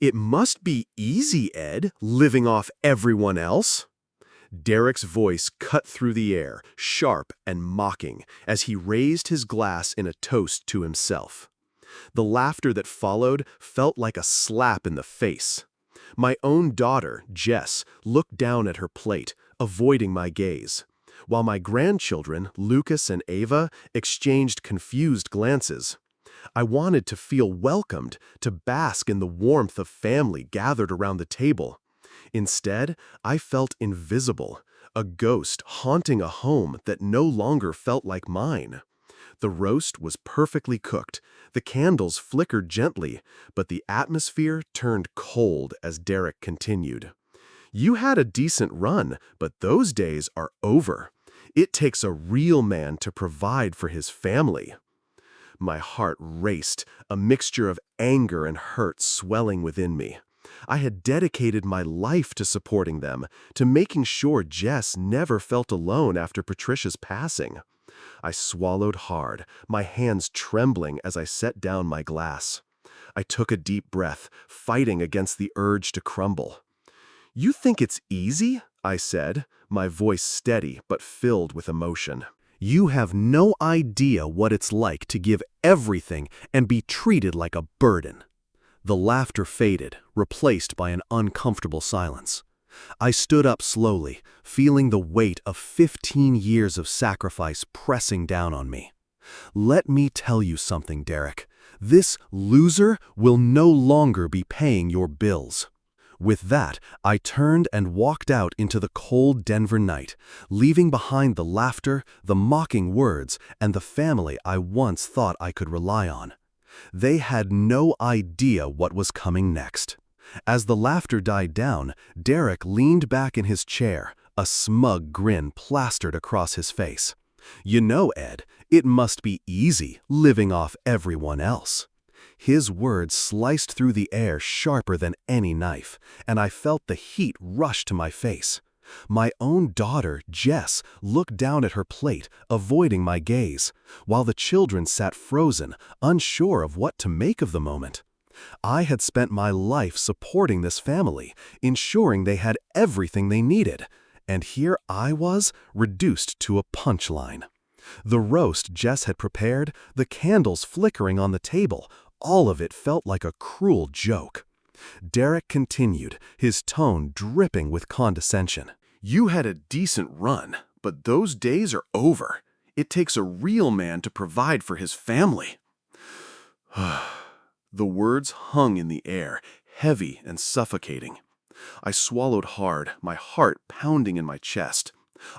It must be easy, Ed, living off everyone else. Derek's voice cut through the air, sharp and mocking, as he raised his glass in a toast to himself. The laughter that followed felt like a slap in the face. My own daughter, Jess, looked down at her plate, avoiding my gaze, while my grandchildren, Lucas and Ava, exchanged confused glances. I wanted to feel welcomed, to bask in the warmth of family gathered around the table. Instead, I felt invisible, a ghost haunting a home that no longer felt like mine. The roast was perfectly cooked, the candles flickered gently, but the atmosphere turned cold as Derek continued. You had a decent run, but those days are over. It takes a real man to provide for his family. My heart raced, a mixture of anger and hurt swelling within me. I had dedicated my life to supporting them, to making sure Jess never felt alone after Patricia's passing. I swallowed hard, my hands trembling as I set down my glass. I took a deep breath, fighting against the urge to crumble. "You think it's easy?" I said, my voice steady but filled with emotion. "You have no idea what it's like to give everything and be treated like a burden." The laughter faded, replaced by an uncomfortable silence. I stood up slowly, feeling the weight of 15 years of sacrifice pressing down on me. "Let me tell you something, Derek. This loser will no longer be paying your bills." With that, I turned and walked out into the cold Denver night, leaving behind the laughter, the mocking words, and the family I once thought I could rely on. They had no idea what was coming next. As the laughter died down, Derek leaned back in his chair, a smug grin plastered across his face. "You know, Ed, it must be easy living off everyone else." His words sliced through the air sharper than any knife, and I felt the heat rush to my face. My own daughter, Jess, looked down at her plate, avoiding my gaze, while the children sat frozen, unsure of what to make of the moment. I had spent my life supporting this family, ensuring they had everything they needed, and here I was, reduced to a punchline. The roast Jess had prepared, the candles flickering on the table, all of it felt like a cruel joke. Derek continued, his tone dripping with condescension. "You had a decent run, but those days are over. It takes a real man to provide for his family." The words hung in the air, heavy and suffocating. I swallowed hard, my heart pounding in my chest.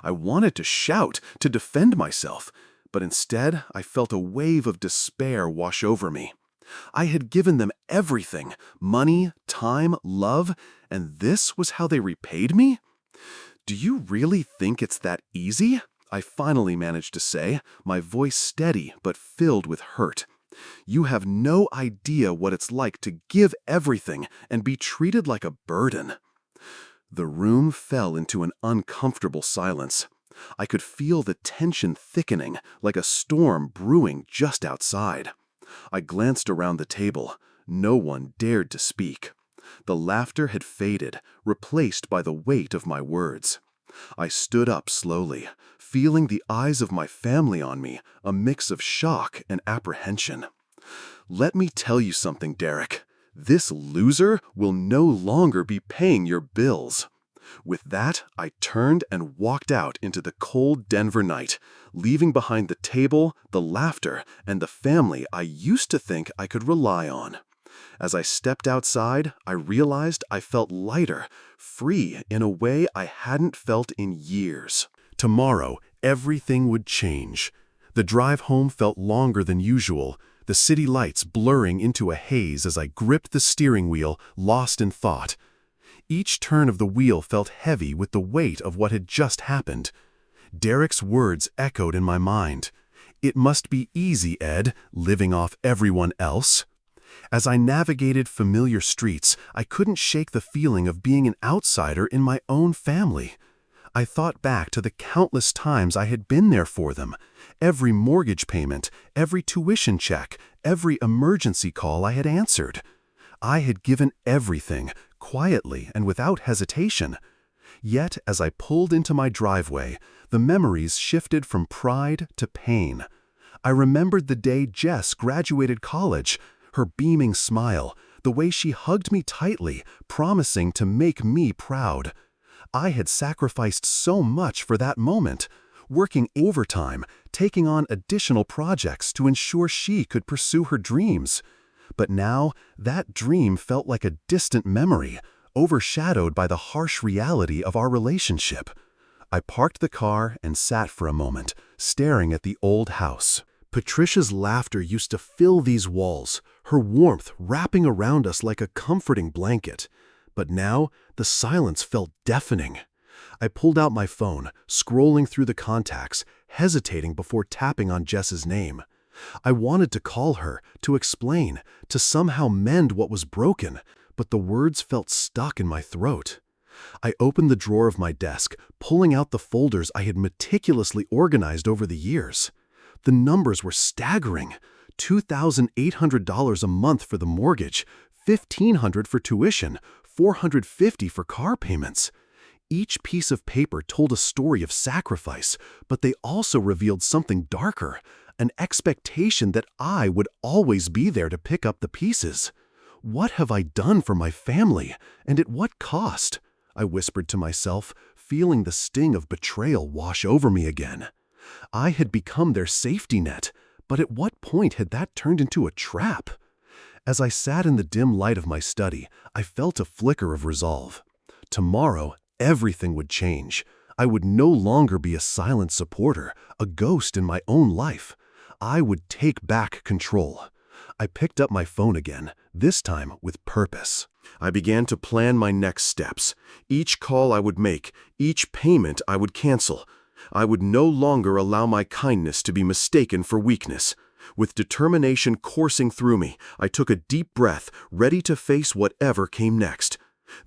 I wanted to shout, to defend myself, but instead I felt a wave of despair wash over me. I had given them everything, money, time, love, and this was how they repaid me? "Do you really think it's that easy?" I finally managed to say, my voice steady but filled with hurt. "You have no idea what it's like to give everything and be treated like a burden." The room fell into an uncomfortable silence. I could feel the tension thickening, like a storm brewing just outside. I glanced around the table. No one dared to speak. The laughter had faded, replaced by the weight of my words. I stood up slowly, feeling the eyes of my family on me, a mix of shock and apprehension. "Let me tell you something, Derek. This loser will no longer be paying your bills." With that, I turned and walked out into the cold Denver night, leaving behind the table, the laughter, and the family I used to think I could rely on. As I stepped outside, I realized I felt lighter, free in a way I hadn't felt in years. Tomorrow, everything would change. The drive home felt longer than usual, the city lights blurring into a haze as I gripped the steering wheel, lost in thought. Each turn of the wheel felt heavy with the weight of what had just happened. Derek's words echoed in my mind. "It must be easy, Ed, living off everyone else." As I navigated familiar streets, I couldn't shake the feeling of being an outsider in my own family. I thought back to the countless times I had been there for them, every mortgage payment, every tuition check, every emergency call I had answered. I had given everything, quietly and without hesitation. Yet, as I pulled into my driveway, the memories shifted from pride to pain. I remembered the day Jess graduated college, her beaming smile, the way she hugged me tightly, promising to make me proud. I had sacrificed so much for that moment, working overtime, taking on additional projects to ensure she could pursue her dreams. But now, that dream felt like a distant memory, overshadowed by the harsh reality of our relationship. I parked the car and sat for a moment, staring at the old house. Patricia's laughter used to fill these walls, her warmth wrapping around us like a comforting blanket. But now, the silence felt deafening. I pulled out my phone, scrolling through the contacts, hesitating before tapping on Jess's name. I wanted to call her, to explain, to somehow mend what was broken, but the words felt stuck in my throat. I opened the drawer of my desk, pulling out the folders I had meticulously organized over the years. The numbers were staggering. $2,800 a month for the mortgage, $1,500 for tuition, $450 for car payments. Each piece of paper told a story of sacrifice, but they also revealed something darker, an expectation that I would always be there to pick up the pieces. What have I done for my family, and at what cost? I whispered to myself, feeling the sting of betrayal wash over me again. I had become their safety net, but at what point had that turned into a trap? As I sat in the dim light of my study, I felt a flicker of resolve. Tomorrow, everything would change. I would no longer be a silent supporter, a ghost in my own life. I would take back control. I picked up my phone again, this time with purpose. I began to plan my next steps. Each call I would make, each payment I would cancel. I would no longer allow my kindness to be mistaken for weakness. With determination coursing through me, I took a deep breath, ready to face whatever came next.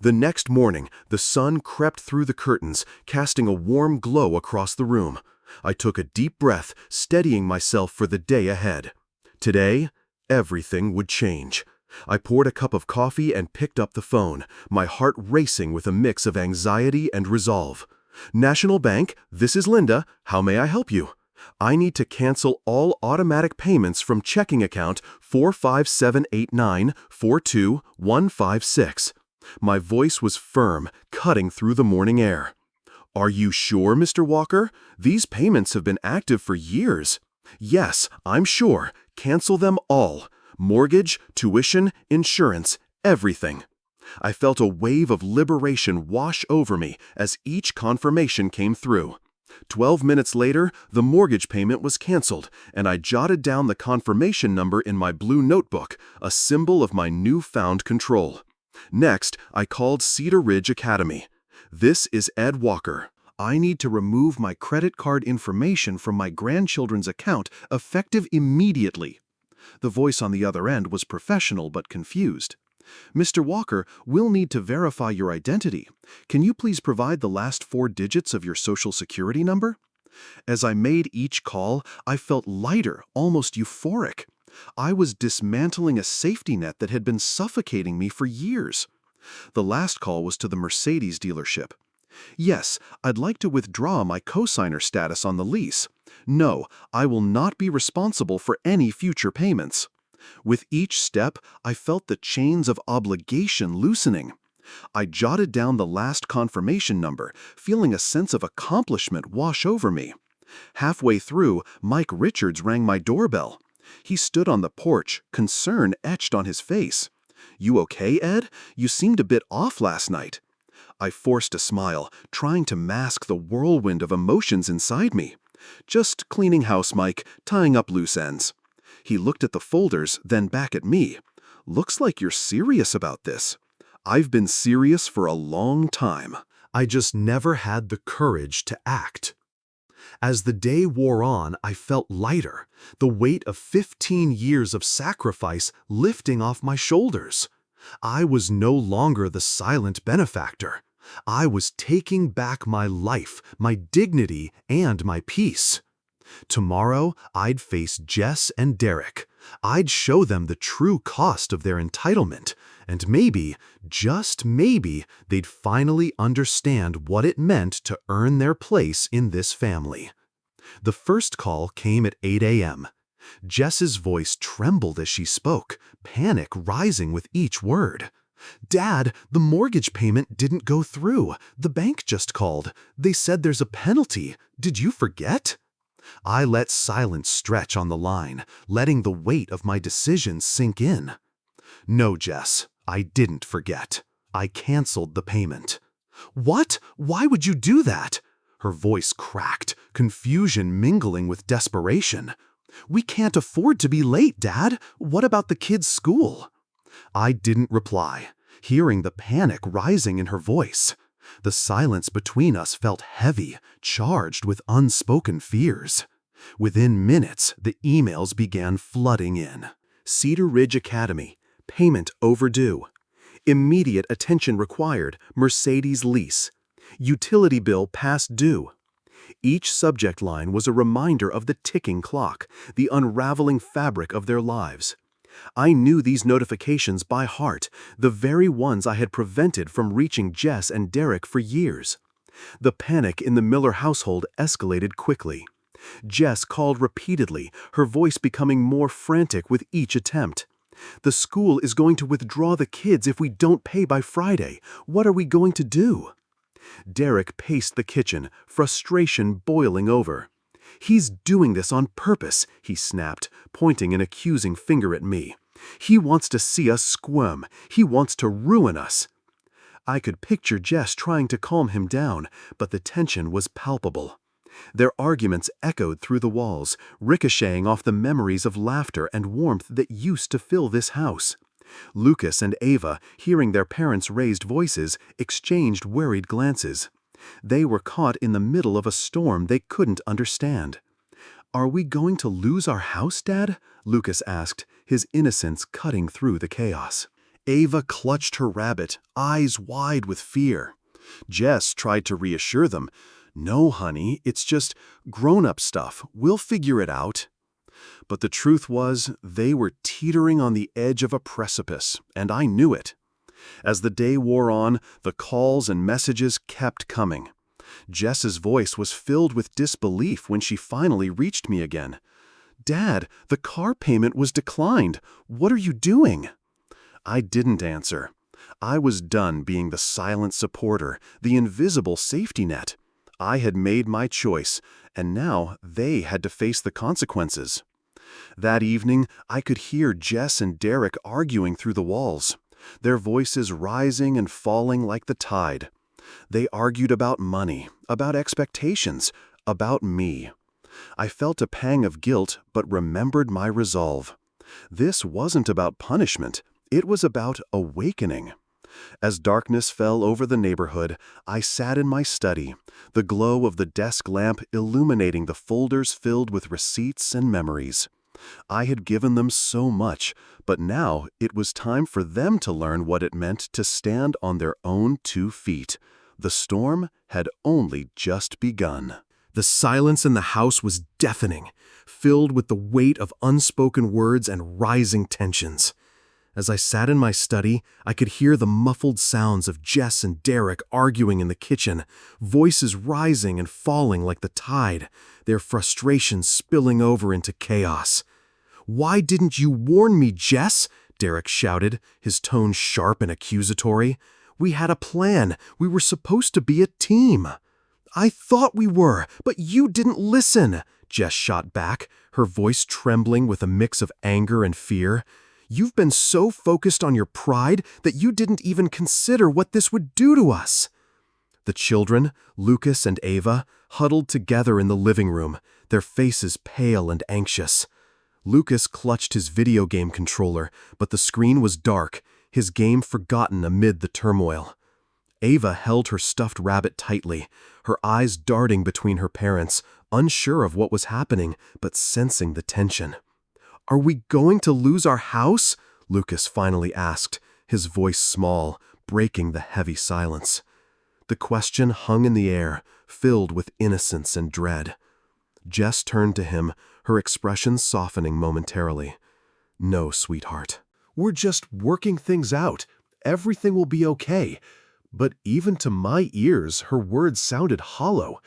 The next morning, the sun crept through the curtains, casting a warm glow across the room. I took a deep breath, steadying myself for the day ahead. Today, everything would change. I poured a cup of coffee and picked up the phone, my heart racing with a mix of anxiety and resolve. National Bank, this is Linda. How may I help you? I need to cancel all automatic payments from checking account 45789-42156. My voice was firm, cutting through the morning air. Are you sure, Mr. Walker? These payments have been active for years. Yes, I'm sure. Cancel them all. Mortgage, tuition, insurance, everything. I felt a wave of liberation wash over me as each confirmation came through. 12 minutes later, the mortgage payment was canceled, and I jotted down the confirmation number in my blue notebook, a symbol of my newfound control. Next, I called Cedar Ridge Academy. This is Ed Walker. I need to remove my credit card information from my grandchildren's account effective immediately. The voice on the other end was professional but confused. Mr. Walker, we'll need to verify your identity. Can you please provide the last 4 digits of your social security number? As I made each call, I felt lighter, almost euphoric. I was dismantling a safety net that had been suffocating me for years. The last call was to the Mercedes dealership. Yes, I'd like to withdraw my cosigner status on the lease. No, I will not be responsible for any future payments. With each step, I felt the chains of obligation loosening. I jotted down the last confirmation number, feeling a sense of accomplishment wash over me. Halfway through, Mike Richards rang my doorbell. He stood on the porch, concern etched on his face. "You okay, Ed? You seemed a bit off last night." I forced a smile, trying to mask the whirlwind of emotions inside me. "Just cleaning house, Mike, tying up loose ends." He looked at the folders, then back at me. "Looks like you're serious about this." I've been serious for a long time. I just never had the courage to act. As the day wore on, I felt lighter, the weight of 15 years of sacrifice lifting off my shoulders. I was no longer the silent benefactor. I was taking back my life, my dignity, and my peace. Tomorrow, I'd face Jess and Derek. I'd show them the true cost of their entitlement, and maybe, just maybe, they'd finally understand what it meant to earn their place in this family. The first call came at 8 a.m. Jess's voice trembled as she spoke, panic rising with each word. "Dad, the mortgage payment didn't go through. The bank just called. They said there's a penalty. Did you forget?" I let silence stretch on the line, letting the weight of my decision sink in. "No, Jess, I didn't forget. I canceled the payment." "What? Why would you do that?" Her voice cracked, confusion mingling with desperation. "We can't afford to be late, Dad. What about the kids' school?" I didn't reply, hearing the panic rising in her voice. The silence between us felt heavy, charged with unspoken fears. Within minutes, the emails began flooding in. Cedar Ridge Academy. Payment overdue. Immediate attention required. Mercedes lease. Utility bill past due. Each subject line was a reminder of the ticking clock, the unraveling fabric of their lives. I knew these notifications by heart, the very ones I had prevented from reaching Jess and Derek for years. The panic in the Miller household escalated quickly. Jess called repeatedly, her voice becoming more frantic with each attempt. "The school is going to withdraw the kids if we don't pay by Friday. What are we going to do?" Derek paced the kitchen, frustration boiling over. "He's doing this on purpose," he snapped, pointing an accusing finger at me. "He wants to see us squirm. He wants to ruin us." I could picture Jess trying to calm him down, but the tension was palpable. Their arguments echoed through the walls, ricocheting off the memories of laughter and warmth that used to fill this house. Lucas and Ava, hearing their parents' raised voices, exchanged worried glances. They were caught in the middle of a storm they couldn't understand. "Are we going to lose our house, Dad?" Lucas asked, his innocence cutting through the chaos. Ava clutched her rabbit, eyes wide with fear. Jess tried to reassure them. "No, honey, it's just grown-up stuff. We'll figure it out." But the truth was, they were teetering on the edge of a precipice, and I knew it. As the day wore on, the calls and messages kept coming. Jess's voice was filled with disbelief when she finally reached me again. "Dad, the car payment was declined. What are you doing?" I didn't answer. I was done being the silent supporter, the invisible safety net. I had made my choice, and now they had to face the consequences. That evening, I could hear Jess and Derek arguing through the walls, their voices rising and falling like the tide. They argued about money, about expectations, about me. I felt a pang of guilt, but remembered my resolve. This wasn't about punishment. It was about awakening. As darkness fell over the neighborhood, I sat in my study, the glow of the desk lamp illuminating the folders filled with receipts and memories. I had given them so much, but now it was time for them to learn what it meant to stand on their own 2 feet. The storm had only just begun. The silence in the house was deafening, filled with the weight of unspoken words and rising tensions. As I sat in my study, I could hear the muffled sounds of Jess and Derek arguing in the kitchen, voices rising and falling like the tide, their frustration spilling over into chaos. "Why didn't you warn me, Jess?" Derek shouted, his tone sharp and accusatory. "We had a plan. We were supposed to be a team." "I thought we were, but you didn't listen," Jess shot back, her voice trembling with a mix of anger and fear. "You've been so focused on your pride that you didn't even consider what this would do to us." The children, Lucas and Ava, huddled together in the living room, their faces pale and anxious. Lucas clutched his video game controller, but the screen was dark, his game forgotten amid the turmoil. Ava held her stuffed rabbit tightly, her eyes darting between her parents, unsure of what was happening, but sensing the tension. "Are we going to lose our house?" Lucas finally asked, his voice small, breaking the heavy silence. The question hung in the air, filled with innocence and dread. Jess turned to him, her expression softening momentarily. "No, sweetheart. We're just working things out. Everything will be okay." But even to my ears, her words sounded hollow.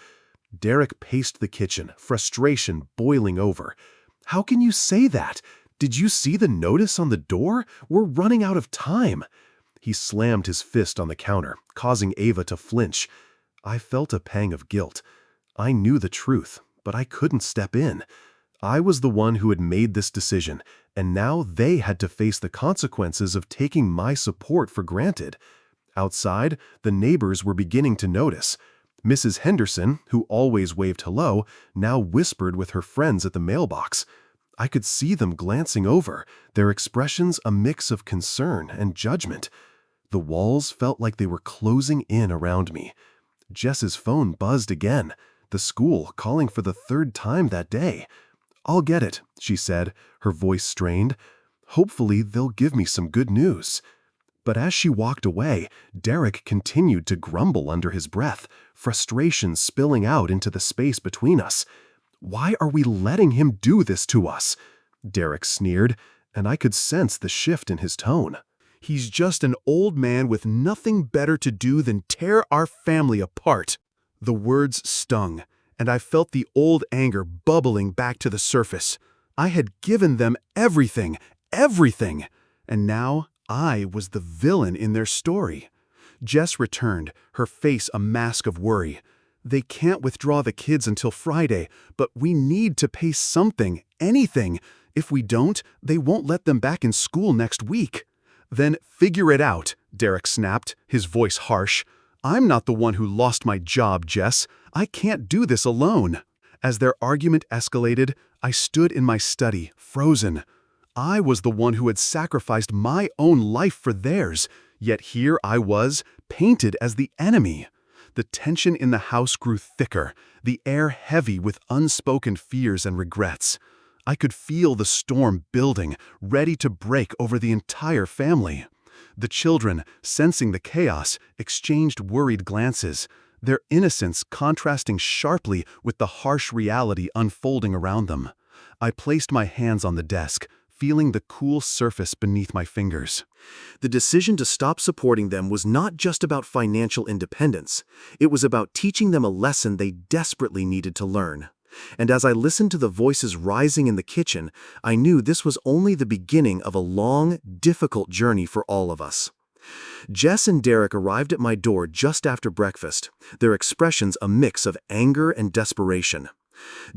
Derek paced the kitchen, frustration boiling over. "How can you say that? Did you see the notice on the door? We're running out of time." He slammed his fist on the counter, causing Ava to flinch. I felt a pang of guilt. I knew the truth, but I couldn't step in. I was the one who had made this decision, and now they had to face the consequences of taking my support for granted. Outside, the neighbors were beginning to notice. Mrs. Henderson, who always waved hello, now whispered with her friends at the mailbox. I could see them glancing over, their expressions a mix of concern and judgment. The walls felt like they were closing in around me. Jess's phone buzzed again, the school calling for the third time that day. "I'll get it," she said, her voice strained. "Hopefully they'll give me some good news." But as she walked away, Derek continued to grumble under his breath, frustration spilling out into the space between us. "Why are we letting him do this to us?" Derek sneered, and I could sense the shift in his tone. "He's just an old man with nothing better to do than tear our family apart." The words stung, and I felt the old anger bubbling back to the surface. I had given them everything, and now I was the villain in their story. Jess returned, her face a mask of worry. "They can't withdraw the kids until Friday, but we need to pay something, anything. If we don't, they won't let them back in school next week." "Then figure it out," Derek snapped, his voice harsh. "I'm not the one who lost my job, Jess. I can't do this alone." As their argument escalated, I stood in my study, frozen. I was the one who had sacrificed my own life for theirs, yet here I was, painted as the enemy. The tension in the house grew thicker, the air heavy with unspoken fears and regrets. I could feel the storm building, ready to break over the entire family. The children, sensing the chaos, exchanged worried glances, their innocence contrasting sharply with the harsh reality unfolding around them. I placed my hands on the desk, feeling the cool surface beneath my fingers. The decision to stop supporting them was not just about financial independence. It was about teaching them a lesson they desperately needed to learn. And as I listened to the voices rising in the kitchen, I knew this was only the beginning of a long, difficult journey for all of us. Jess and Derek arrived at my door just after breakfast, their expressions a mix of anger and desperation.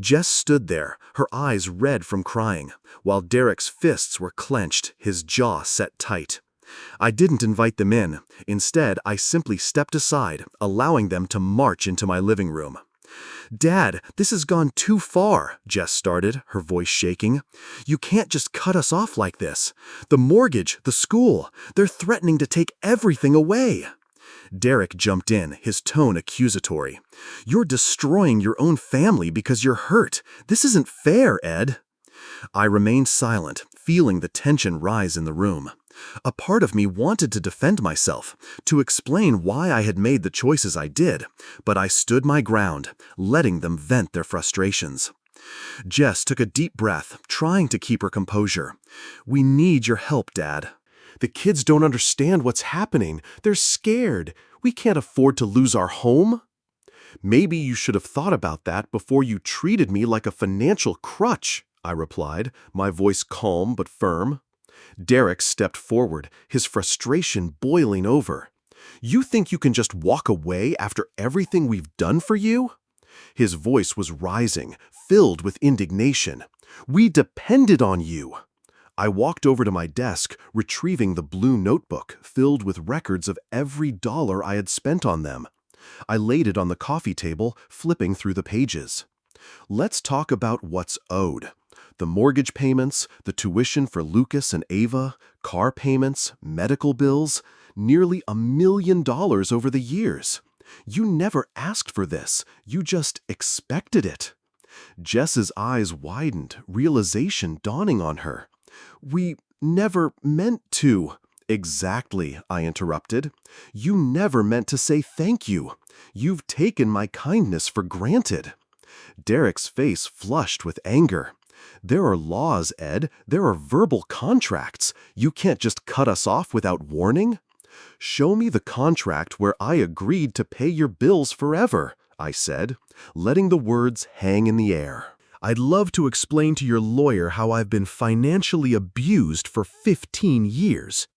Jess stood there, her eyes red from crying, while Derek's fists were clenched, his jaw set tight. I didn't invite them in. Instead, I simply stepped aside, allowing them to march into my living room. "Dad, this has gone too far," Jess started, her voice shaking. "You can't just cut us off like this. The mortgage, the school, they're threatening to take everything away." Derek jumped in, his tone accusatory. "You're destroying your own family because you're hurt. This isn't fair, Ed." I remained silent, feeling the tension rise in the room. A part of me wanted to defend myself, to explain why I had made the choices I did, but I stood my ground, letting them vent their frustrations. Jess took a deep breath, trying to keep her composure. "We need your help, Dad. The kids don't understand what's happening. They're scared. We can't afford to lose our home." "Maybe you should have thought about that before you treated me like a financial crutch," I replied, my voice calm but firm. Derek stepped forward, his frustration boiling over. "You think you can just walk away after everything we've done for you?" His voice was rising, filled with indignation. "We depended on you." I walked over to my desk, retrieving the blue notebook filled with records of every dollar I had spent on them. I laid it on the coffee table, flipping through the pages. Let's talk about what's owed. The mortgage payments, the tuition for Lucas and Ava, car payments, medical bills, nearly $1 million over the years. You never asked for this, you just expected it. Jess's eyes widened, realization dawning on her. "We never meant to." "Exactly," I interrupted. "You never meant to say thank you. You've taken my kindness for granted." Derek's face flushed with anger. "There are laws, Ed. There are verbal contracts. You can't just cut us off without warning." "Show me the contract where I agreed to pay your bills forever," I said, letting the words hang in the air. "I'd love to explain to your lawyer how I've been financially abused for 15 years.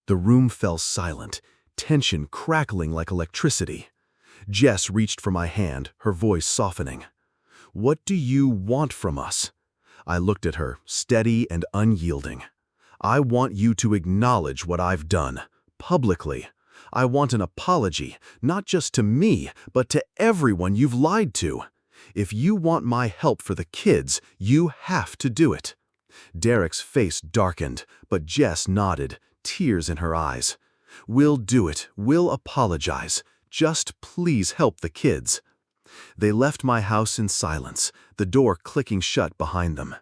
The room fell silent, tension crackling like electricity. Jess reached for my hand, her voice softening. "What do you want from us?" I looked at her, steady and unyielding. "I want you to acknowledge what I've done, publicly. I want an apology, not just to me, but to everyone you've lied to. If you want my help for the kids, you have to do it." Derek's face darkened, but Jess nodded, tears in her eyes. "We'll do it. We'll apologize. Just please help the kids." They left my house in silence, the door clicking shut behind them.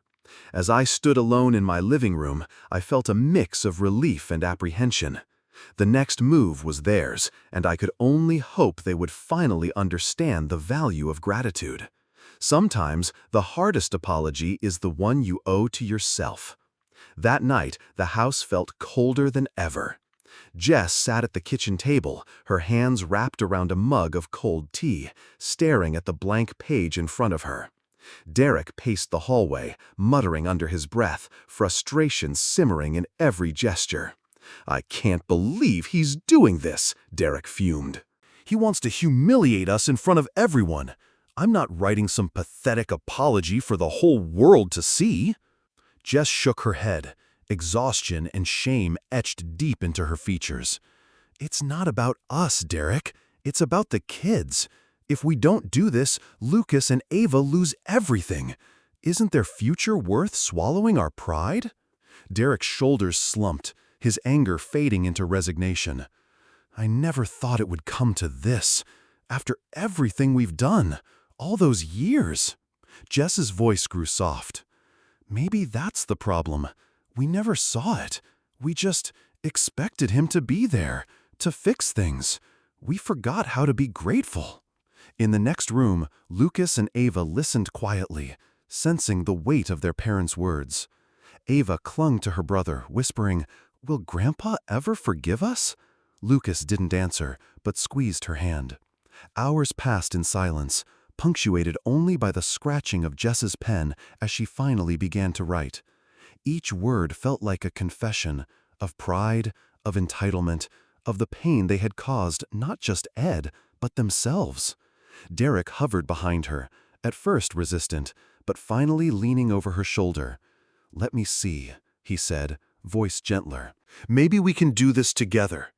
As I stood alone in my living room, I felt a mix of relief and apprehension. The next move was theirs, and I could only hope they would finally understand the value of gratitude. Sometimes, the hardest apology is the one you owe to yourself. That night, the house felt colder than ever. Jess sat at the kitchen table, her hands wrapped around a mug of cold tea, staring at the blank page in front of her. Derek paced the hallway, muttering under his breath, frustration simmering in every gesture. "I can't believe he's doing this," Derek fumed. "He wants to humiliate us in front of everyone. I'm not writing some pathetic apology for the whole world to see." Jess shook her head. Exhaustion and shame etched deep into her features. "It's not about us, Derek. It's about the kids. If we don't do this, Lucas and Ava lose everything. Isn't their future worth swallowing our pride?" Derek's shoulders slumped, his anger fading into resignation. "I never thought it would come to this. After everything we've done, all those years." Jess's voice grew soft. "Maybe that's the problem. We never saw it. We just expected him to be there, to fix things. We forgot how to be grateful." In the next room, Lucas and Ava listened quietly, sensing the weight of their parents' words. Ava clung to her brother, whispering, "Will Grandpa ever forgive us?" Lucas didn't answer, but squeezed her hand. Hours passed in silence, punctuated only by the scratching of Jess's pen as she finally began to write. Each word felt like a confession of pride, of entitlement, of the pain they had caused not just Ed, but themselves. Derek hovered behind her, at first resistant, but finally leaning over her shoulder. "Let me see," he said, voice gentler. "Maybe we can do this together."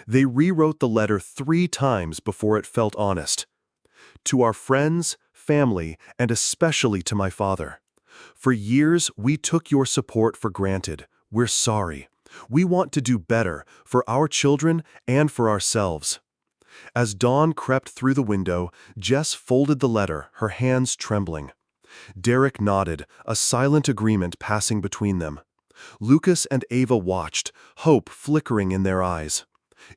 They rewrote the letter 3 times before it felt honest. "To our friends, family, and especially to my father. For years, we took your support for granted. We're sorry. We want to do better for our children and for ourselves." As dawn crept through the window, Jess folded the letter, her hands trembling. Derek nodded, a silent agreement passing between them. Lucas and Ava watched, hope flickering in their eyes.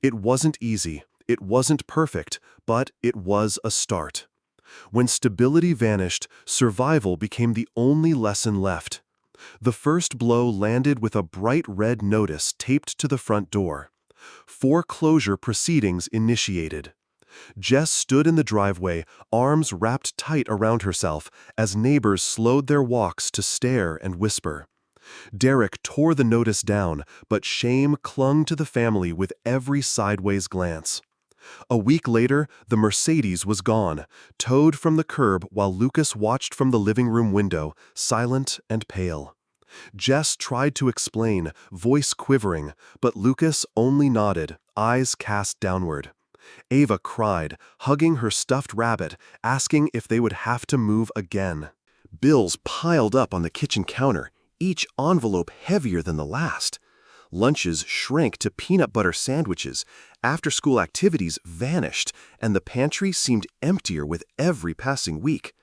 It wasn't easy, it wasn't perfect, but it was a start. When stability vanished, survival became the only lesson left. The first blow landed with a bright red notice taped to the front door. Foreclosure proceedings initiated. Jess stood in the driveway, arms wrapped tight around herself, as neighbors slowed their walks to stare and whisper. Derek tore the notice down, but shame clung to the family with every sideways glance. A week later, the Mercedes was gone, towed from the curb while Lucas watched from the living room window, silent and pale. Jess tried to explain, voice quivering, but Lucas only nodded, eyes cast downward. Ava cried, hugging her stuffed rabbit, asking if they would have to move again. Bills piled up on the kitchen counter, each envelope heavier than the last. Lunches shrank to peanut butter sandwiches, after-school activities vanished, and the pantry seemed emptier with every passing week.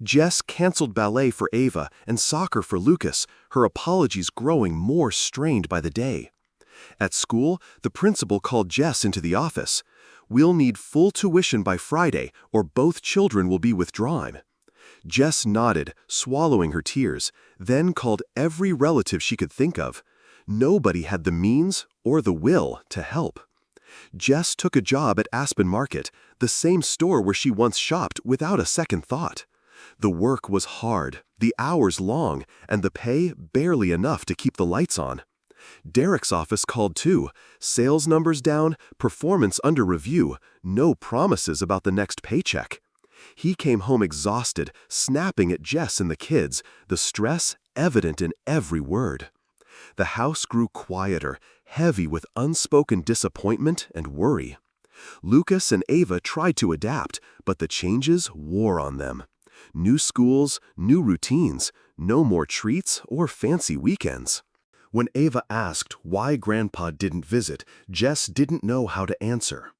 Jess canceled ballet for Ava and soccer for Lucas, her apologies growing more strained by the day. At school, the principal called Jess into the office. "We'll need full tuition by Friday, or both children will be withdrawn." Jess nodded, swallowing her tears, then called every relative she could think of. Nobody had the means or the will to help. Jess took a job at Aspen Market, the same store where she once shopped, without a second thought. The work was hard, the hours long, and the pay barely enough to keep the lights on. Derek's office called too. Sales numbers down, performance under review, no promises about the next paycheck. He came home exhausted, snapping at Jess and the kids, the stress evident in every word. The house grew quieter, heavy with unspoken disappointment and worry. Lucas and Ava tried to adapt, but the changes wore on them. New schools, new routines, no more treats or fancy weekends. When Ava asked why Grandpa didn't visit, Jess didn't know how to answer.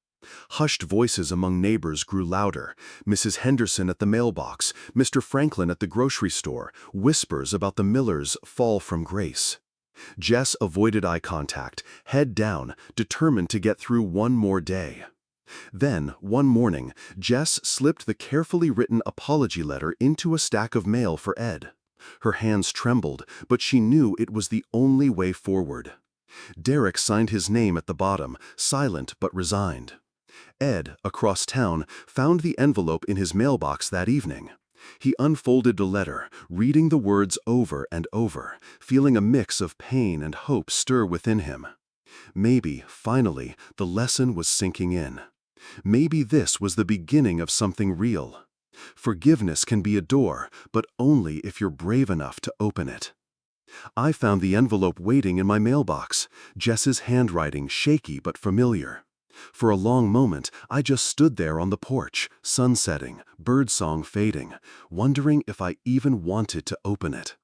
Hushed voices among neighbors grew louder. Mrs. Henderson at the mailbox, Mr. Franklin at the grocery store, whispers about the Millers' fall from grace. Jess avoided eye contact, head down, determined to get through one more day. Then, one morning, Jess slipped the carefully written apology letter into a stack of mail for Ed. Her hands trembled, but she knew it was the only way forward. Derek signed his name at the bottom, silent but resigned. Ed, across town, found the envelope in his mailbox that evening. He unfolded the letter, reading the words over and over, feeling a mix of pain and hope stir within him. Maybe, finally, the lesson was sinking in. Maybe this was the beginning of something real. Forgiveness can be a door, but only if you're brave enough to open it. I found the envelope waiting in my mailbox, Jess's handwriting shaky but familiar. For a long moment, I just stood there on the porch, sun setting, birdsong fading, wondering if I even wanted to open it.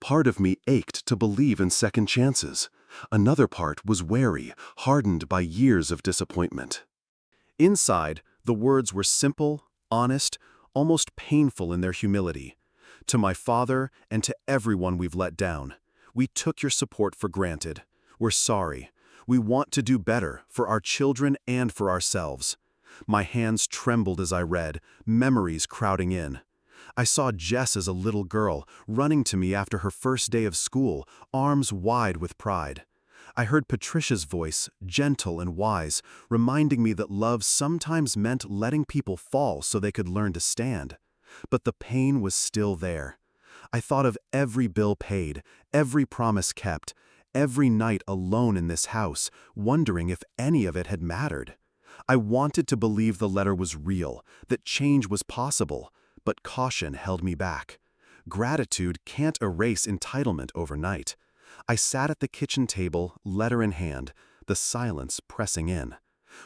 Part of me ached to believe in second chances. Another part was wary, hardened by years of disappointment. Inside, the words were simple, honest, almost painful in their humility. "To my father and to everyone we've let down. We took your support for granted. We're sorry. We want to do better for our children and for ourselves." My hands trembled as I read, memories crowding in. I saw Jess as a little girl, running to me after her first day of school, arms wide with pride. I heard Patricia's voice, gentle and wise, reminding me that love sometimes meant letting people fall so they could learn to stand. But the pain was still there. I thought of every bill paid, every promise kept, every night alone in this house, wondering if any of it had mattered. I wanted to believe the letter was real, that change was possible, but caution held me back. Gratitude can't erase entitlement overnight. I sat at the kitchen table, letter in hand, the silence pressing in.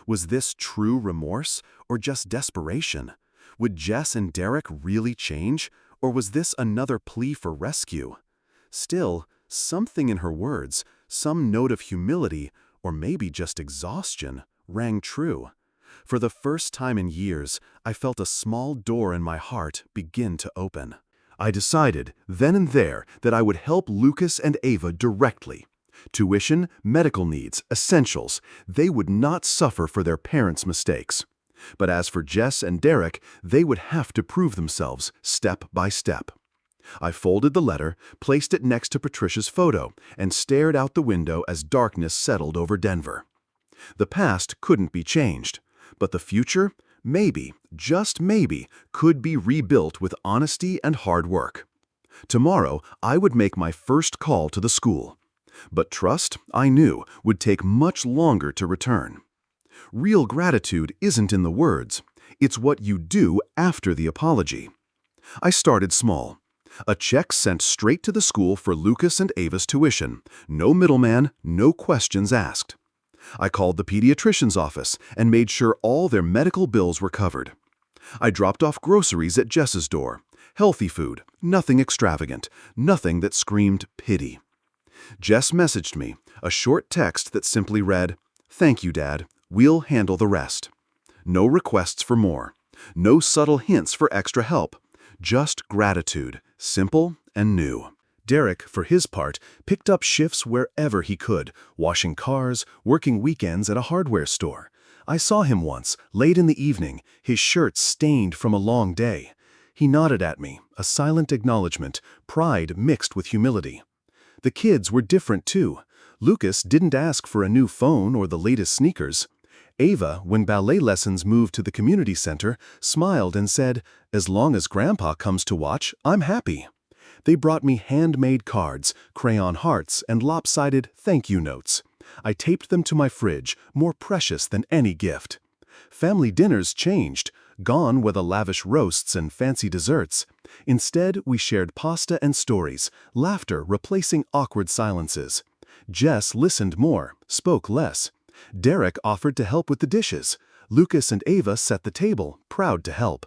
Was this true remorse, or just desperation? Would Jess and Derek really change, or was this another plea for rescue? Still, something in her words, some note of humility, or maybe just exhaustion, rang true. For the first time in years, I felt a small door in my heart begin to open. I decided, then and there, that I would help Lucas and Ava directly. Tuition, medical needs, essentials, they would not suffer for their parents' mistakes. But as for Jess and Derek, they would have to prove themselves, step by step. I folded the letter, placed it next to Patricia's photo, and stared out the window as darkness settled over Denver. The past couldn't be changed, but the future, maybe, just maybe, could be rebuilt with honesty and hard work. Tomorrow, I would make my first call to the school. But trust, I knew, would take much longer to return. Real gratitude isn't in the words. It's what you do after the apology. I started small. A check sent straight to the school for Lucas and Ava's tuition. No middleman, no questions asked. I called the pediatrician's office and made sure all their medical bills were covered. I dropped off groceries at Jess's door. Healthy food, nothing extravagant, nothing that screamed pity. Jess messaged me, a short text that simply read, "Thank you, Dad. We'll handle the rest." No requests for more. No subtle hints for extra help. Just gratitude, simple and new. Derek, for his part, picked up shifts wherever he could, washing cars, working weekends at a hardware store. I saw him once, late in the evening, his shirt stained from a long day. He nodded at me, a silent acknowledgement, pride mixed with humility. The kids were different too. Lucas didn't ask for a new phone or the latest sneakers. Ava, when ballet lessons moved to the community center, smiled and said, "As long as Grandpa comes to watch, I'm happy." They brought me handmade cards, crayon hearts, and lopsided thank you notes. I taped them to my fridge, more precious than any gift. Family dinners changed. Gone were the lavish roasts and fancy desserts. Instead, we shared pasta and stories, laughter replacing awkward silences. Jess listened more, spoke less. Derek offered to help with the dishes. Lucas and Ava set the table, proud to help.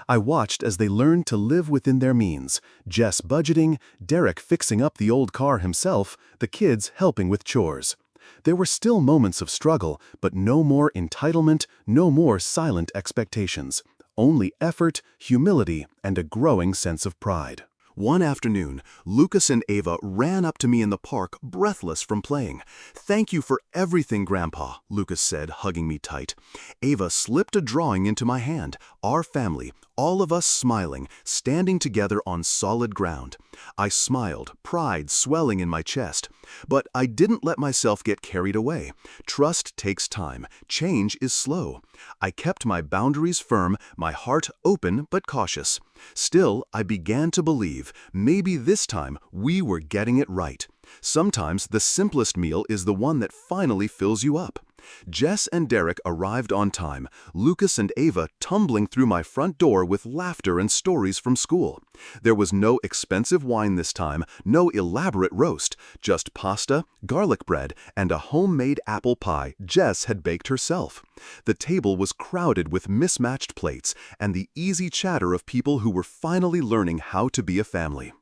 I watched as they learned to live within their means, Jess budgeting, Derek fixing up the old car himself, the kids helping with chores. There were still moments of struggle, but no more entitlement, no more silent expectations. Only effort, humility, and a growing sense of pride. One afternoon, Lucas and Ava ran up to me in the park, breathless from playing. "Thank you for everything, Grandpa," Lucas said, hugging me tight. Ava slipped a drawing into my hand, our family, all of us smiling, standing together on solid ground. I smiled, pride swelling in my chest. But I didn't let myself get carried away. Trust takes time. Change is slow. I kept my boundaries firm, my heart open but cautious. Still, I began to believe, maybe this time we were getting it right. Sometimes the simplest meal is the one that finally fills you up. Jess and Derek arrived on time, Lucas and Ava tumbling through my front door with laughter and stories from school. There was no expensive wine this time, no elaborate roast, just pasta, garlic bread, and a homemade apple pie Jess had baked herself. The table was crowded with mismatched plates and the easy chatter of people who were finally learning how to be a family.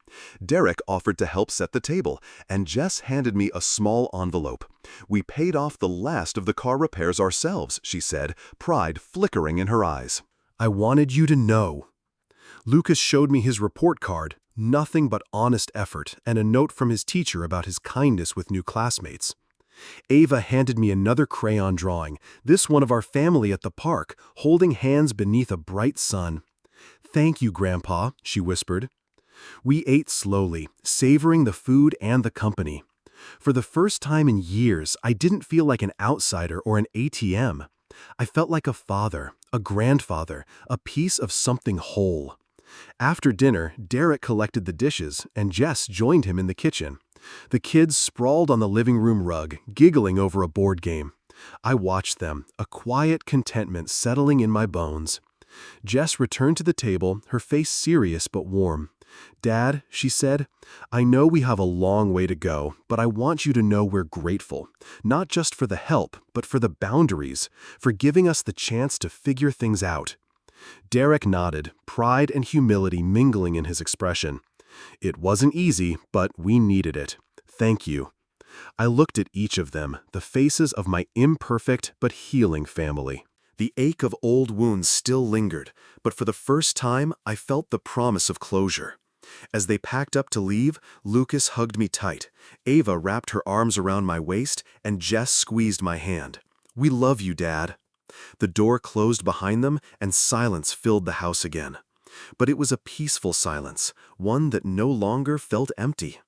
Derek offered to help set the table, and Jess handed me a small envelope. "We paid off the last of the car repairs ourselves," she said, pride flickering in her eyes. "I wanted you to know." Lucas showed me his report card, nothing but honest effort, and a note from his teacher about his kindness with new classmates. Ava handed me another crayon drawing, this one of our family at the park, holding hands beneath a bright sun. "Thank you, Grandpa," she whispered. We ate slowly, savoring the food and the company. For the first time in years, I didn't feel like an outsider or an ATM. I felt like a father, a grandfather, a piece of something whole. After dinner, Derek collected the dishes, and Jess joined him in the kitchen. The kids sprawled on the living room rug, giggling over a board game. I watched them, a quiet contentment settling in my bones. Jess returned to the table, her face serious but warm. "Dad," she said, "I know we have a long way to go, but I want you to know we're grateful, not just for the help, but for the boundaries, for giving us the chance to figure things out." Derek nodded, pride and humility mingling in his expression. "It wasn't easy, but we needed it. Thank you." I looked at each of them, the faces of my imperfect but healing family. The ache of old wounds still lingered, but for the first time, I felt the promise of closure. As they packed up to leave, Lucas hugged me tight. Ava wrapped her arms around my waist, and Jess squeezed my hand. "We love you, Dad." The door closed behind them, and silence filled the house again. But it was a peaceful silence, one that no longer felt empty.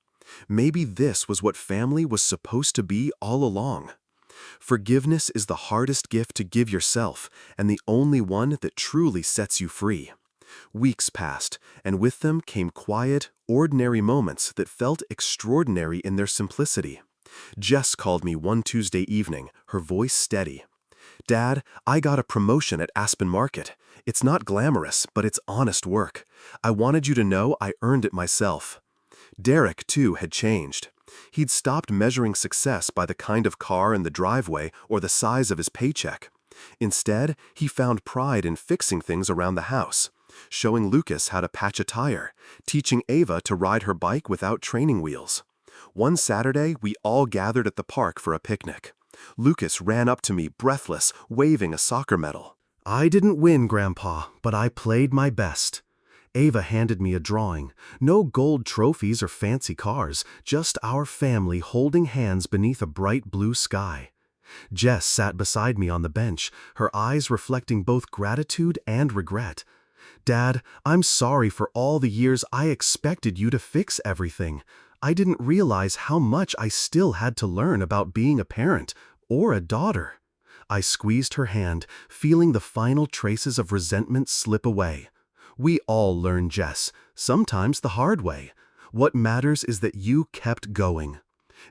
Maybe this was what family was supposed to be all along. Forgiveness is the hardest gift to give yourself, and the only one that truly sets you free. Weeks passed, and with them came quiet, ordinary moments that felt extraordinary in their simplicity. Jess called me one Tuesday evening, her voice steady. "Dad, I got a promotion at Aspen Market. It's not glamorous, but it's honest work. I wanted you to know I earned it myself." Derek, too, had changed. He'd stopped measuring success by the kind of car in the driveway or the size of his paycheck. Instead, he found pride in fixing things around the house, showing Lucas how to patch a tire, teaching Ava to ride her bike without training wheels. One Saturday, we all gathered at the park for a picnic. Lucas ran up to me, breathless, waving a soccer medal. "I didn't win, Grandpa, but I played my best." Ava handed me a drawing. No gold trophies or fancy cars, just our family holding hands beneath a bright blue sky. Jess sat beside me on the bench, her eyes reflecting both gratitude and regret. "Dad, I'm sorry for all the years I expected you to fix everything. I didn't realize how much I still had to learn about being a parent or a daughter." I squeezed her hand, feeling the final traces of resentment slip away. "We all learn, Jess, sometimes the hard way. What matters is that you kept going."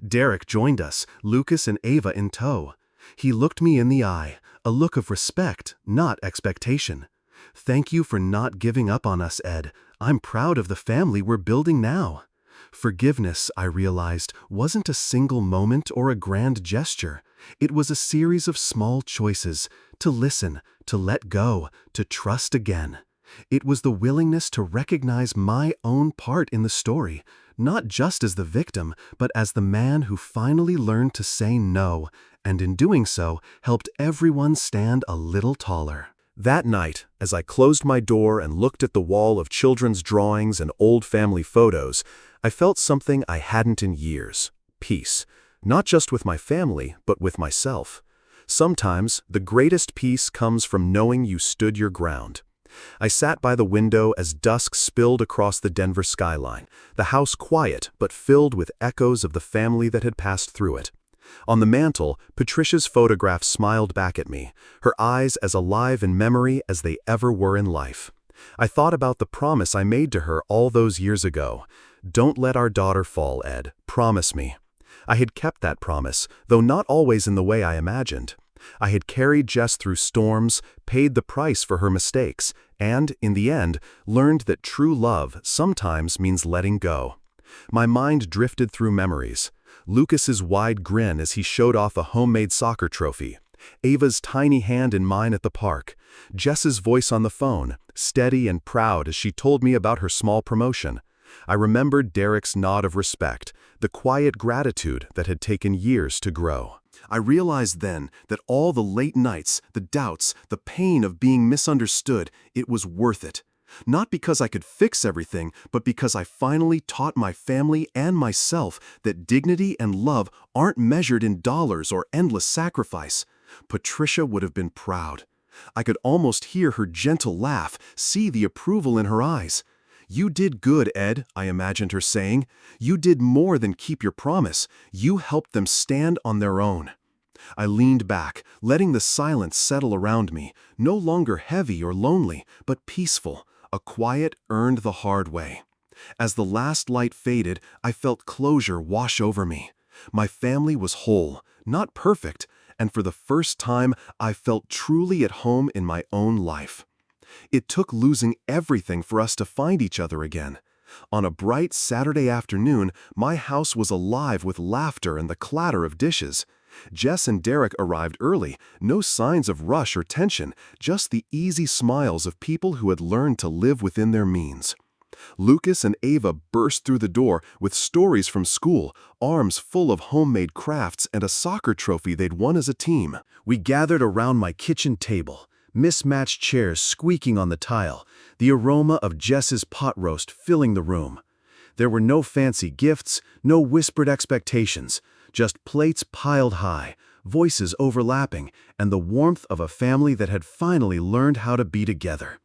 Derek joined us, Lucas and Ava in tow. He looked me in the eye, a look of respect, not expectation. "Thank you for not giving up on us, Ed. I'm proud of the family we're building now." Forgiveness, I realized, wasn't a single moment or a grand gesture. It was a series of small choices: to listen, to let go, to trust again. It was the willingness to recognize my own part in the story, not just as the victim, but as the man who finally learned to say no, and in doing so, helped everyone stand a little taller. That night, as I closed my door and looked at the wall of children's drawings and old family photos, I felt something I hadn't in years: peace. Not just with my family, but with myself. Sometimes, the greatest peace comes from knowing you stood your ground. I sat by the window as dusk spilled across the Denver skyline, the house quiet but filled with echoes of the family that had passed through it. On the mantel, Patricia's photograph smiled back at me, her eyes as alive in memory as they ever were in life. I thought about the promise I made to her all those years ago. "Don't let our daughter fall, Ed. Promise me." I had kept that promise, though not always in the way I imagined. I had carried Jess through storms, paid the price for her mistakes, and, in the end, learned that true love sometimes means letting go. My mind drifted through memories. Lucas's wide grin as he showed off a homemade soccer trophy. Ava's tiny hand in mine at the park. Jess's voice on the phone, steady and proud as she told me about her small promotion. I remembered Derek's nod of respect, the quiet gratitude that had taken years to grow. I realized then that all the late nights, the doubts, the pain of being misunderstood, it was worth it. Not because I could fix everything, but because I finally taught my family and myself that dignity and love aren't measured in dollars or endless sacrifice. Patricia would have been proud. I could almost hear her gentle laugh, see the approval in her eyes. "You did good, Ed," I imagined her saying. "You did more than keep your promise. You helped them stand on their own." I leaned back, letting the silence settle around me, no longer heavy or lonely, but peaceful, a quiet earned the hard way. As the last light faded, I felt closure wash over me. My family was whole, not perfect, and for the first time, I felt truly at home in my own life. It took losing everything for us to find each other again. On a bright Saturday afternoon, my house was alive with laughter and the clatter of dishes. Jess and Derek arrived early, no signs of rush or tension, just the easy smiles of people who had learned to live within their means. Lucas and Ava burst through the door with stories from school, arms full of homemade crafts and a soccer trophy they'd won as a team. We gathered around my kitchen table, mismatched chairs squeaking on the tile, the aroma of Jess's pot roast filling the room. There were no fancy gifts, no whispered expectations, just plates piled high, voices overlapping, and the warmth of a family that had finally learned how to be together.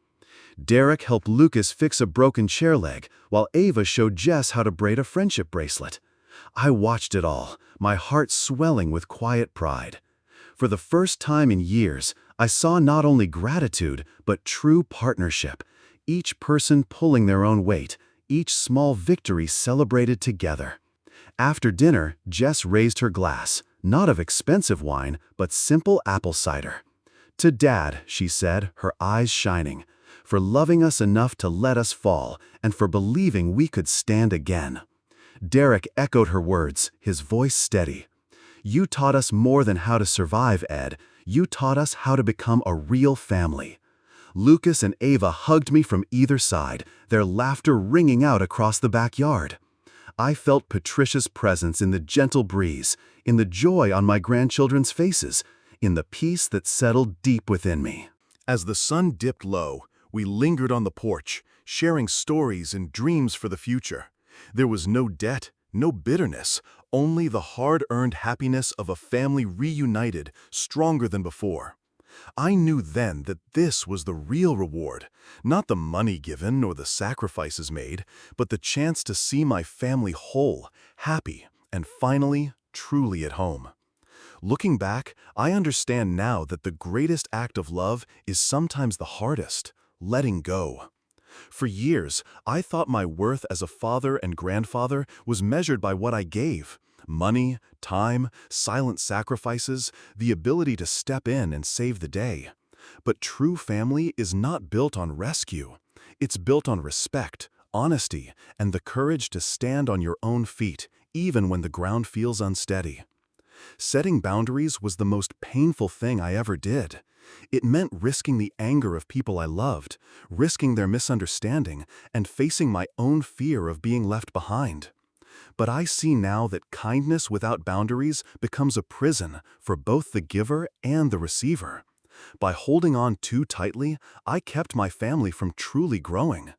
Derek helped Lucas fix a broken chair leg, while Ava showed Jess how to braid a friendship bracelet. I watched it all, my heart swelling with quiet pride. For the first time in years, I saw not only gratitude, but true partnership, each person pulling their own weight, each small victory celebrated together. After dinner, Jess raised her glass, not of expensive wine, but simple apple cider. "To Dad," she said, her eyes shining, "for loving us enough to let us fall, and for believing we could stand again." Derek echoed her words, his voice steady. "You taught us more than how to survive, Ed. You taught us how to become a real family." Lucas and Ava hugged me from either side, their laughter ringing out across the backyard. I felt Patricia's presence in the gentle breeze, in the joy on my grandchildren's faces, in the peace that settled deep within me. As the sun dipped low, we lingered on the porch, sharing stories and dreams for the future. There was no debt, no bitterness, only the hard-earned happiness of a family reunited, stronger than before. I knew then that this was the real reward, not the money given or the sacrifices made, but the chance to see my family whole, happy, and finally, truly at home. Looking back, I understand now that the greatest act of love is sometimes the hardest, letting go. For years, I thought my worth as a father and grandfather was measured by what I gave. Money, time, silent sacrifices, the ability to step in and save the day. But true family is not built on rescue. It's built on respect, honesty, and the courage to stand on your own feet, even when the ground feels unsteady. Setting boundaries was the most painful thing I ever did. It meant risking the anger of people I loved, risking their misunderstanding, and facing my own fear of being left behind. But I see now that kindness without boundaries becomes a prison for both the giver and the receiver. By holding on too tightly, I kept my family from truly growing.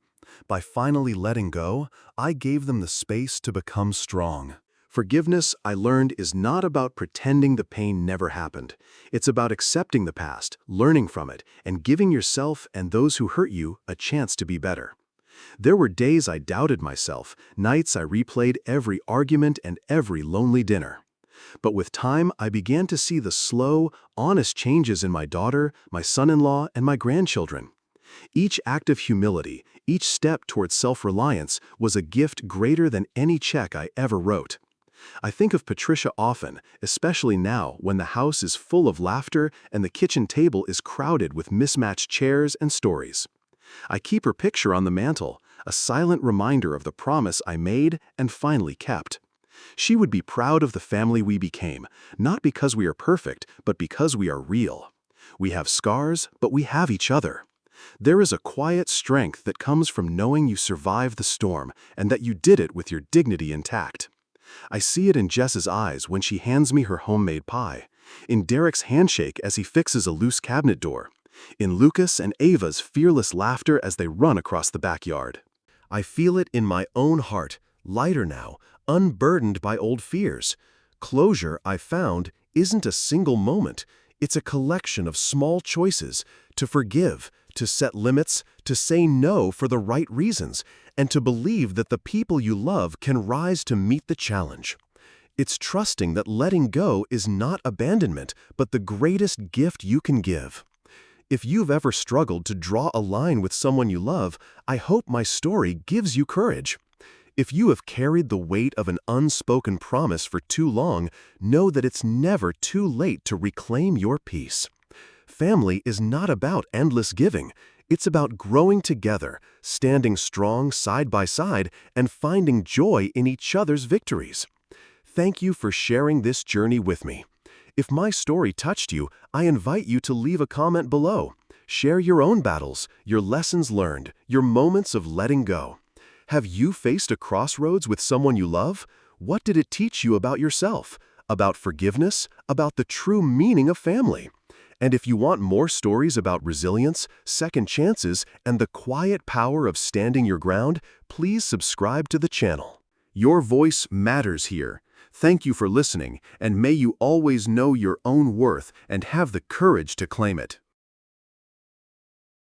By finally letting go, I gave them the space to become strong. Forgiveness, I learned, is not about pretending the pain never happened. It's about accepting the past, learning from it, and giving yourself and those who hurt you a chance to be better. There were days I doubted myself, nights I replayed every argument and every lonely dinner. But with time, I began to see the slow, honest changes in my daughter, my son-in-law, and my grandchildren. Each act of humility, each step towards self-reliance was a gift greater than any check I ever wrote. I think of Patricia often, especially now when the house is full of laughter and the kitchen table is crowded with mismatched chairs and stories. I keep her picture on the mantle, a silent reminder of the promise I made and finally kept. She would be proud of the family we became, not because we are perfect, but because we are real. We have scars, but we have each other. There is a quiet strength that comes from knowing you survived the storm and that you did it with your dignity intact. I see it in Jess's eyes when she hands me her homemade pie, in Derek's handshake as he fixes a loose cabinet door, in Lucas and Ava's fearless laughter as they run across the backyard. I feel it in my own heart, lighter now, unburdened by old fears. Closure, I found, isn't a single moment. It's a collection of small choices to forgive, to set limits, to say no for the right reasons, and to believe that the people you love can rise to meet the challenge. It's trusting that letting go is not abandonment, but the greatest gift you can give. If you've ever struggled to draw a line with someone you love, I hope my story gives you courage. If you have carried the weight of an unspoken promise for too long, know that it's never too late to reclaim your peace. Family is not about endless giving. It's about growing together, standing strong side by side, and finding joy in each other's victories. Thank you for sharing this journey with me. If my story touched you, I invite you to leave a comment below. Share your own battles, your lessons learned, your moments of letting go. Have you faced a crossroads with someone you love? What did it teach you about yourself, about forgiveness, about the true meaning of family? And if you want more stories about resilience, second chances, and the quiet power of standing your ground, please subscribe to the channel. Your voice matters here. Thank you for listening, and may you always know your own worth and have the courage to claim it.